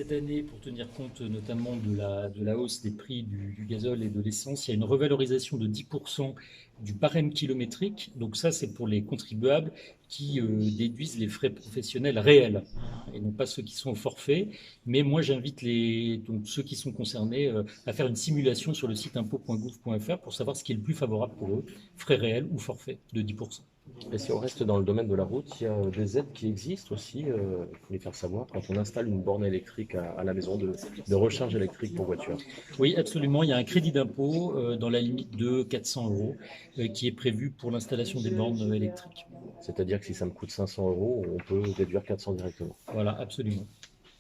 cette année, pour tenir compte notamment de la hausse des prix du gazole et de l'essence, il y a une revalorisation de 10% du barème kilométrique. Donc ça, c'est pour les contribuables qui déduisent les frais professionnels réels, hein, et non pas ceux qui sont au forfait. Mais moi, j'invite donc ceux qui sont concernés à faire une simulation sur le site impôts.gouv.fr pour savoir ce qui est le plus favorable pour eux, frais réels ou forfait de 10%. Et si on reste dans le domaine de la route, il y a des aides qui existent aussi, il faut les faire savoir, quand on installe une borne électrique à la maison de recharge électrique pour voiture. Oui, absolument. Il y a un crédit d'impôt dans la limite de 400 euros qui est prévu pour l'installation des bornes électriques. C'est-à-dire que si ça me coûte 500 euros, on peut déduire 400 directement. Voilà, absolument.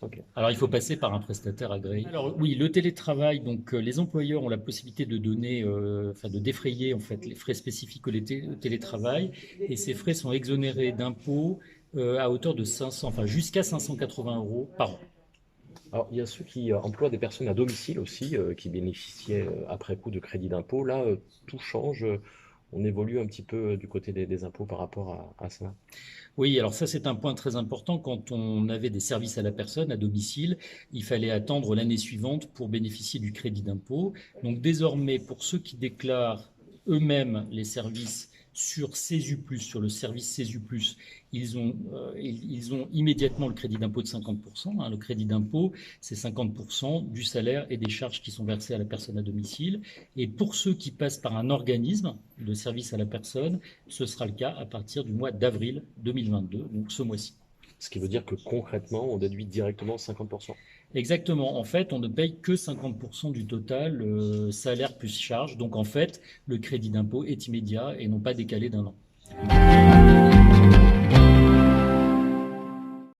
Ok. Alors, il faut passer par un prestataire agréé. Alors, oui, le télétravail, donc les employeurs ont la possibilité de donner, enfin de défrayer en fait les frais spécifiques au télétravail, et ces frais sont exonérés d'impôts à hauteur de 500, enfin jusqu'à 580 euros par an. Alors, il y a ceux qui emploient des personnes à domicile aussi, qui bénéficiaient après coup de crédit d'impôt. Là, tout change. On évolue un petit peu du côté des impôts par rapport à ça. Oui, alors ça c'est un point très important. Quand on avait des services à la personne à domicile, il fallait attendre l'année suivante pour bénéficier du crédit d'impôt. Donc désormais, pour ceux qui déclarent eux-mêmes les services sur CESU+, sur le service CESU+, ils ont immédiatement le crédit d'impôt de 50%. Hein. Le crédit d'impôt, c'est 50% du salaire et des charges qui sont versées à la personne à domicile. Et pour ceux qui passent par un organisme de service à la personne, ce sera le cas à partir du mois d'avril 2022, donc ce mois-ci. Ce qui veut dire que concrètement, on déduit directement 50%. Exactement. En fait, on ne paye que 50% du total salaire plus charge. Donc en fait, le crédit d'impôt est immédiat et non pas décalé d'un an.